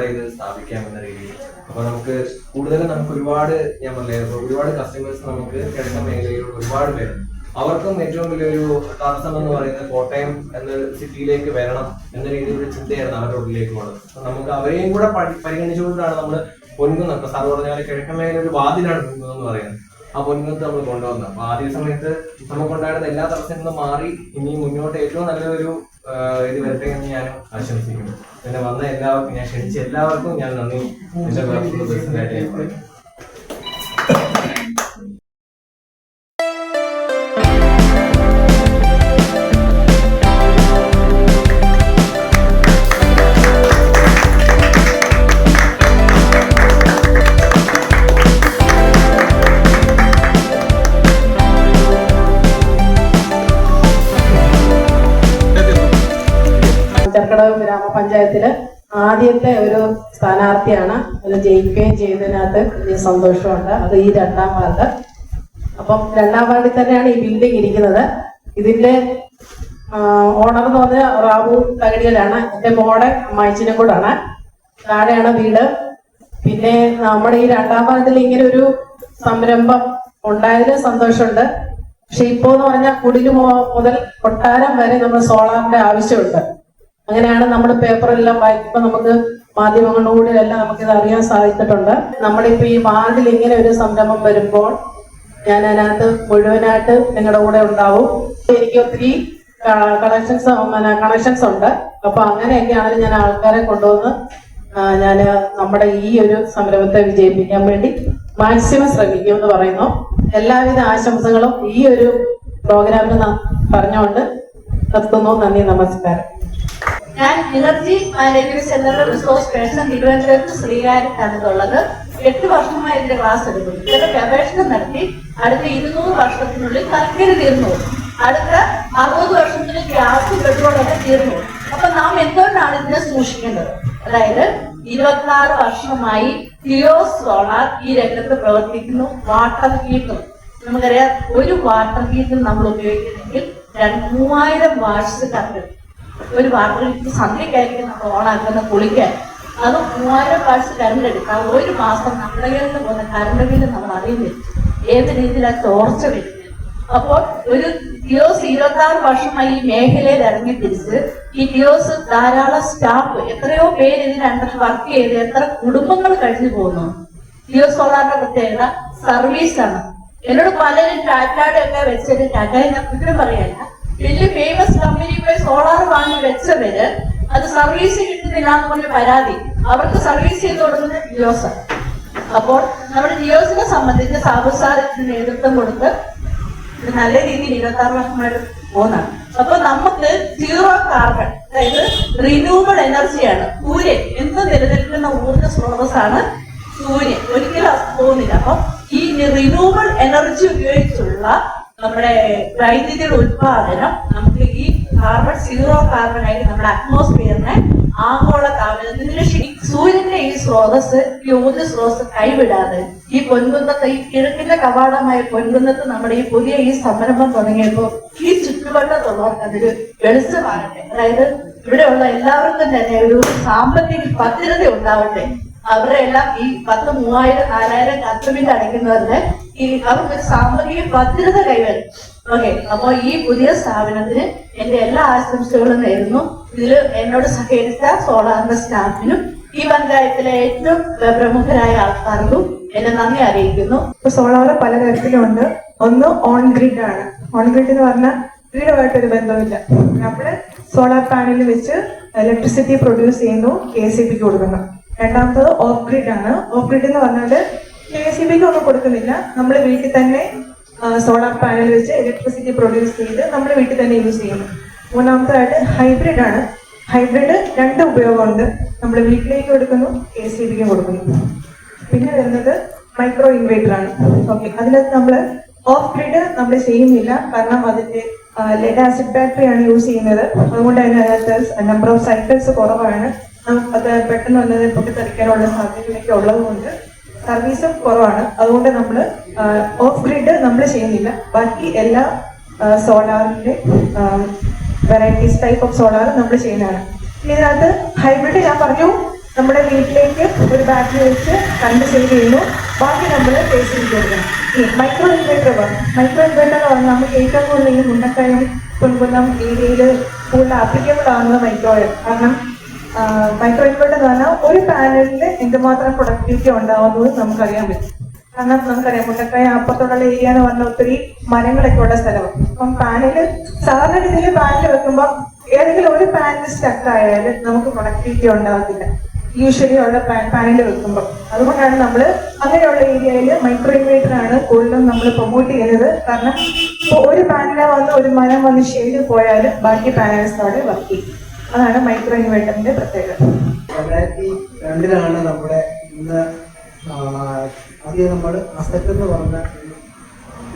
എവിടെ ഇത് സ്ഥാപിക്കാമെന്ന രീതിയിൽ. അപ്പൊ നമുക്ക് കൂടുതലും നമുക്ക് ഒരുപാട് ഞാൻ പറഞ്ഞത് ഒരുപാട് കസ്റ്റമേഴ്സ് നമുക്ക് കിഴക്കൻ മേഖലയിലുള്ള ഒരുപാട് പേരുണ്ട്. അവർക്കും ഏറ്റവും വലിയൊരു തടസ്സം എന്ന് പറയുന്നത് കോട്ടയം എന്ന സിറ്റിയിലേക്ക് വരണം എന്ന രീതിയിലുള്ള ചിന്തയായിരുന്നു അവരുടെ ഉള്ളിലേക്ക് പോകുന്നത്. അപ്പൊ നമുക്ക് അവരെയും കൂടെ പരിഗണിച്ചുകൊണ്ടാണ് നമ്മൾ പൊൻകുന്നം, ഇപ്പൊ സാർ പറഞ്ഞ പോലെ കിഴക്കൻ മേഖല ഒരു വാതിലാണ് പൊൻകുന്നം എന്ന് പറയുന്നത്. ആ പൊൻകുന്നത്ത് നമ്മൾ കൊണ്ടുവന്നത്. അപ്പൊ ആദ്യ സമയത്ത് നമുക്കുണ്ടായിരുന്ന എല്ലാ തടസ്സങ്ങളും മാറി ഇനി മുന്നോട്ട് ഏറ്റവും നല്ലൊരു ഇത് വരട്ടെ എന്ന് ഞാൻ ആശംസിക്കുന്നു. പിന്നെ വന്ന എല്ലാവർക്കും, ഞാൻ ക്ഷണിച്ച എല്ലാവർക്കും ഞാൻ നന്ദി എന്റെ പേഴ്സണലായിട്ട് ഞാൻ പറയും. ചെർക്കടവ് ഗ്രാമപഞ്ചായത്തില് ആദ്യത്തെ ഒരു സ്ഥാനാർത്ഥിയാണ്. അത് ജയിക്കുകയും ചെയ്തതിനകത്ത് വലിയ സന്തോഷമുണ്ട്. അത് ഈ 2ാം വാർഡ്. അപ്പം 2ാം വാർഡിൽ തന്നെയാണ് ഈ ബിൽഡിംഗ് ഇരിക്കുന്നത്. ഇതിന്റെ ഓണർ എന്ന് പറഞ്ഞ റാവു തകടിയിലാണ്. എന്റെ മോടെ അമ്മായിച്ചിനും കൂടാണ്. താഴെയാണ് വീട്. പിന്നെ നമ്മുടെ ഈ 2ാം വാർഡിൽ ഇങ്ങനെ ഒരു സംരംഭം ഉണ്ടായതിൽ സന്തോഷമുണ്ട്. പക്ഷെ ഇപ്പോ എന്ന് പറഞ്ഞാൽ കുടില് മുതൽ കൊട്ടാരം വരെ നമ്മൾ സോളാറിന്റെ ആവശ്യമുണ്ട്. അങ്ങനെയാണ് നമ്മൾ പേപ്പറെല്ലാം വായിക്കുമ്പോൾ നമുക്ക് മാധ്യമങ്ങളിലൂടെ എല്ലാം നമുക്കിത് അറിയാൻ സാധിച്ചിട്ടുണ്ട്. നമ്മളിപ്പോ ഈ വാർഡിൽ ഇങ്ങനെ ഒരു സംരംഭം വരുമ്പോൾ ഞാൻ അതിനകത്ത് മുഴുവനായിട്ട് നിങ്ങളുടെ കൂടെ ഉണ്ടാവും. എനിക്ക് ഒത്തിരി കണക്ഷൻസ് ഉണ്ട്. അപ്പൊ അങ്ങനെയൊക്കെയാണെങ്കിലും ഞാൻ ആൾക്കാരെ കൊണ്ടുവന്ന് ഞാൻ നമ്മുടെ ഈ ഒരു സംരംഭത്തെ വിജയിപ്പിക്കാൻ വേണ്ടി മാക്സിമം ശ്രമിക്കും എന്ന് പറയുന്നു. എല്ലാവിധ ആശംസകളും ഈ ഒരു പ്രോഗ്രാമിന് പറഞ്ഞുകൊണ്ട് നിർത്തുന്നു. നന്ദി, നമസ്കാരം. ഞാൻ എനർജി മാനേജ്മെന്റ് സെന്ററിലെ റിസോഴ്സ് പേഴ്സൺ തിരുവനന്തപുരത്ത് ശ്രീകാര്യത്താണുള്ളത്. 8 വർഷമായി ഇതിന്റെ ക്ലാസ് എടുക്കുന്നു. ഇതിന്റെ ഗവേഷണം നടത്തി അടുത്ത 200 വർഷത്തിനുള്ളിൽ കൽക്കരി തീർന്നു. അടുത്ത 60 വർഷത്തിനുള്ളിൽ ഗ്യാസ് പെട്രോളൊക്കെ തീർന്നു. അപ്പൊ നാം എന്തുകൊണ്ടാണ് ഇതിനെ സൂക്ഷിക്കേണ്ടത്? അതായത് 26 വർഷമായി ടിയോസ് സോളാർ ഈ രംഗത്ത് പ്രവർത്തിക്കുന്നു. വാട്ടർ ഹീറ്റർ നമുക്കറിയാം. ഒരു വാട്ടർ ഹീറ്റർ നമ്മൾ ഉപയോഗിക്കുന്നെങ്കിൽ 3000 വാട്ട്സ് കറണ്ട്. ഒരു വാട്ടർ ഹീറ്റർ സന്ധ്യക്കായിരിക്കും നമ്മൾ ഓണാക്കുന്ന കുളിക്കാൻ. അത് 3000 വാട്ട്സ് കറണ്ട് എടുക്കാം. ഒരു മാസം നമ്മുടെ കയ്യിൽ പോകുന്ന കറണ്ട് ബില്ല് നമ്മൾ അറിയുന്നില്ല ഏത് രീതിയിലാണ് ചോർച്ച വരുന്നത്. അപ്പോൾ ഒരു ടിയോസ് 26 വർഷമായി ഈ മേഖലയിൽ ഇറങ്ങി തിരിച്ച് ഈ ടിയോസ് ധാരാളം സ്റ്റാഫ്, എത്രയോ പേര് ഇതിനകത്ത് വർക്ക് ചെയ്ത് എത്ര കുടുംബങ്ങൾ കഴിഞ്ഞു പോകുന്നു. ടിയോസ് സോളാറിന്റെ പ്രത്യേകത സർവീസാണ്. എന്നോട് പലരും ടാറ്റയുടെ ഒക്കെ വെച്ചിട്ട്, ടാറ്റയെ ഞാൻ കുറ്റം പറയല്ല, വലിയ ഫേമസ് കമ്പനി പോയി സോളാർ വാങ്ങി വെച്ചവര് അത് സർവീസ് കിട്ടുന്നില്ല എന്ന് പറഞ്ഞ പരാതി. അവർക്ക് സർവീസ് ചെയ്ത് കൊടുക്കുന്നത് ജിയോസ്. അപ്പോൾ നമ്മുടെ ജിയോസിനെ സംബന്ധിച്ച് സാബു സാർ ഇതിന് നേതൃത്വം കൊടുത്ത് നല്ല രീതിയിൽ 26 വർഷമായിട്ട് പോകുന്നതാണ്. അപ്പൊ നമുക്ക് 0 കാർബൺ, അതായത് റിന്യൂവബിൾ എനർജിയാണ്. സൂര്യൻ എന്ന് നിലനിൽക്കുന്ന ഊർജ്ജ സ്രോതസ്സാണ് സൂര്യൻ. ഒരിക്കലും പോകുന്നില്ല. അപ്പൊ ഈ റിന്യൂവബിൾ എനർജി ഉപയോഗിച്ചുള്ള നമ്മുടെ വൈദ്യുതിയുടെ ഉത്പാദനം നമുക്ക് ഈ കാർബൺ 0 കാർബൺ ആയിട്ട് നമ്മുടെ അറ്റ്മോസ്ഫിയറിനെ ആഗോള താപനത്തിന് സൂര്യന്റെ ഈ സ്രോതസ്, ഈ ഊർജ്ജ സ്രോതസ് കൈവിടാതെ ഈ പൊൻകുന്നത്ത്, ഈ കിഴക്കിന്റെ കവാടമായ പൊൻകുന്നത്ത് നമ്മുടെ ഈ പുതിയ ഈ സംരംഭം തുടങ്ങിയപ്പോൾ ഈ ചുറ്റുവട്ടത്തുള്ളവർക്ക് അതൊരു വെളിച്ചമാകട്ടെ. അതായത് ഇവിടെയുള്ള എല്ലാവർക്കും തന്നെ ഒരു സാമ്പത്തിക ഭദ്രത ഉണ്ടാവട്ടെ. അവരുടെ എല്ലാം ഈ 10, 3000, 4000 കസ്റ്റമിന്റെ അടയ്ക്കുന്നവരുടെ ഈ അവർക്കൊരു സാമ്പത്തിക ഭദ്രത കൈവരും. ഓക്കെ, അപ്പൊ ഈ പുതിയ സ്ഥാപനത്തിന് എന്റെ എല്ലാ ആശംസകളും നേരുന്നു. ഇതിൽ എന്നോട് സഹകരിച്ച സോളാറിന്റെ സ്റ്റാഫിനും ഈ പഞ്ചായത്തിലെ ഏറ്റവും പ്രമുഖരായ ആൾക്കാർക്കും എന്നെ നന്ദി അറിയിക്കുന്നു. സോളാർ പലതരത്തിലുണ്ട്. ഒന്ന് ഓൺ ഗ്രിഡ് ആണ്. ഓൺ ഗ്രിഡ് എന്ന് പറഞ്ഞാൽ വീടുമായിട്ടൊരു ബന്ധമില്ല. നമ്മള് സോളാർ പാനൽ വെച്ച് ഇലക്ട്രിസിറ്റി പ്രൊഡ്യൂസ് ചെയ്യുന്നു, KCBക്ക് കൊടുക്കുന്നു. രണ്ടാമത്തത് ഓഫ് ഗ്രിഡ് ആണ്. ഓഫ് ഗ്രിഡ് എന്ന് പറഞ്ഞാൽ KCBക്ക് ഒന്നും കൊടുക്കുന്നില്ല, നമ്മൾ വീട്ടിൽ തന്നെ സോളാർ പാനൽ വെച്ച് ഇലക്ട്രിസിറ്റി പ്രൊഡ്യൂസ് ചെയ്ത് നമ്മൾ വീട്ടിൽ തന്നെ യൂസ് ചെയ്യുന്നു. മൂന്നാമതായിട്ട് ഹൈബ്രിഡ് ആണ്. ഹൈബ്രിഡ് 2 ഉപയോഗമുണ്ട്. നമ്മൾ വീട്ടിലേക്ക് കൊടുക്കുന്നു, KCBക്ക് കൊടുക്കുന്നു. പിന്നെ വരുന്നത് മൈക്രോ ഇൻവേർട്ടർ ആണ്. ഓക്കെ, അതിനകത്ത് നമ്മൾ ഓഫ് ഗ്രിഡ് നമ്മൾ ചെയ്യുന്നില്ല, കാരണം അതിന്റെ ലെഡ് ആസിഡ് ബാറ്ററി ആണ് യൂസ് ചെയ്യുന്നത്. അതുകൊണ്ട് തന്നെ അതിനകത്ത് നമ്പർ ഓഫ് സൈക്കിൾസ് കുറവാണ്. അത് പെട്ടെന്ന് വന്നത് പൊട്ടിത്തെറിക്കാനുള്ള സാധ്യതകളൊക്കെ ഉള്ളത് കൊണ്ട് സർവീസും കുറവാണ്. അതുകൊണ്ട് നമ്മൾ ഓഫ് ഗ്രിഡ് നമ്മൾ ചെയ്യുന്നില്ല. ബാക്കി എല്ലാ സോളാറിന്റെ വെറൈറ്റീസ് ടൈപ്പ് ഓഫ് സോളാർ നമ്മൾ ചെയ്യുന്നതാണ്. ഇതിനകത്ത് ഹൈബ്രിഡ് ഞാൻ പറഞ്ഞു നമ്മുടെ വീട്ടിലേക്ക് ഒരു ബാറ്ററി വെച്ച് കറണ്ട് സേവ് ചെയ്യുന്നു, ബാക്കി നമ്മൾ കേസ് ചെയ്ത് കൊടുക്കണം. ഈ മൈക്രോ ഇൻവേർട്ടർ എന്ന് പറഞ്ഞാൽ നമുക്ക് ഏറ്റവും കൂടുതൽ ഈ മുണ്ടക്കയം പുൽകുന്നം ഏരിയയിൽ കൂടുതൽ ആപ്ലിക്കബിൾ ആകുന്ന മൈക്രോവേവ്. കാരണം മൈക്രോ ഇൻവേർട്ടർ എന്ന് പറഞ്ഞാൽ ഒരു പാനലിൽ എന്തുമാത്രം പ്രൊഡക്ടിവിറ്റി ഉണ്ടാവുന്നത് നമുക്കറിയാൻ പറ്റും. കാരണം നമുക്കറിയാം മുണ്ടക്കയം അപ്പുറത്തുള്ള ഏരിയ എന്ന് പറഞ്ഞാൽ ഒത്തിരി മരങ്ങളൊക്കെ ഉള്ള സ്ഥലമാണ്. അപ്പം പാനല് സാധാരണ രീതിയിൽ പാനൽ വെക്കുമ്പോൾ ഏതെങ്കിലും ഒരു പാനൽ സ്റ്റക്ക് ആയാൽ നമുക്ക് പ്രൊഡക്ടിവിറ്റി ഉണ്ടാകത്തില്ല യൂഷ്വലി ഉള്ള പാനൽ വെക്കുമ്പോൾ. അതുകൊണ്ടാണ് നമ്മൾ അങ്ങനെയുള്ള ഏരിയയിൽ മൈക്രോ ഇൻവേർട്ടർ ആണ് കൂടുതലും നമ്മൾ പ്രൊമോട്ട് ചെയ്യുന്നത്. കാരണം ഇപ്പോൾ ഒരു പാനല വന്ന് ഒരു മരം വന്ന് ഷെയ്ഡ് പോയാൽ ബാക്കി പാനൽസ് അവിടെ വർക്ക് ചെയ്യും. അതാണ് മൈക്രോ ഇൻവേർട്ടറിന്റെ പ്രത്യേകത. 2002 നമ്മുടെ ഇന്ന് ആദ്യം നമ്മൾ അസറ്റ് എന്ന് പറഞ്ഞ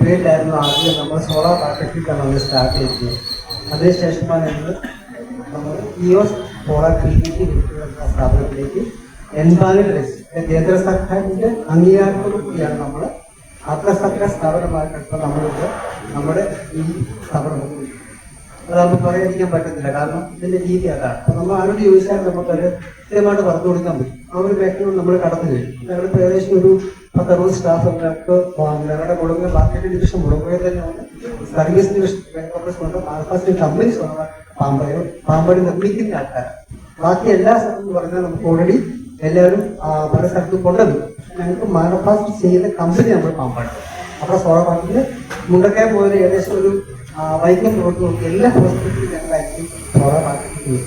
പേരിലായിരുന്നു ആദ്യം നമ്മൾ സോളാർ പാർട്ട്ണർഷിപ്പാണ് നമ്മൾ സ്റ്റാർട്ട് ചെയ്തത്. അതിനുശേഷമാണ് നമ്മൾ സോളാർ PVC എന്ന സ്ഥാപനത്തിലേക്ക് എൻപാനിൽ വെച്ച് കേന്ദ്ര സർക്കാരിന്റെ അംഗീകാരത്തോടുകൂടിയാണ് നമ്മൾ അർദ്ധ സർക്കാർ സ്ഥാപനമായിട്ടിപ്പോൾ നമ്മളിത് നമ്മുടെ ഈ സ്ഥാപനം. അത് നമുക്ക് പറയാതിരിക്കാൻ പറ്റത്തില്ല, കാരണം ഇതിന്റെ രീതി അതാണ്. അപ്പൊ നമ്മൾ ആരോട് ചോദിച്ചാൽ നമുക്കത് കൃത്യമായിട്ട് പറഞ്ഞു കൊടുക്കാൻ പറ്റും. ആ ഒരു ബാക്ക്ഗ്രൗണ്ട് നമ്മൾ കടന്നു കഴിഞ്ഞു. ഞങ്ങളിപ്പോൾ ഏകദേശം ഒരു 10-60 സ്റ്റാഫ് ഞങ്ങളുടെ മുളക് മാർക്കറ്റ് ഡിവിഷൻ മുളകുപോയി തന്നെയാണ്, service division manufacturing companies Pampady നിർമ്മിക്കുന്ന ആൾക്കാർ. ബാക്കി എല്ലാ സ്ഥലത്തും എന്ന് പറഞ്ഞാൽ നമുക്ക് ഓൾറെഡി എല്ലാവരും പല സ്ഥലത്തും കൊണ്ടുവന്നു. ഞങ്ങൾക്ക് മാനുഫാക്ചർ ചെയ്യുന്ന കമ്പനി നമ്മൾ പാമ്പാടി. അപ്പോൾ സോളാർ പാർക്കിൽ മുണ്ടക്കയം പോലെ ഏകദേശം ഒരു വൈക്കം റോഡ് നോക്കി എല്ലാ ഹോസ്പിറ്റലിലും ഞങ്ങളായിരിക്കും സോളാർ മാർക്കറ്റിംഗ്.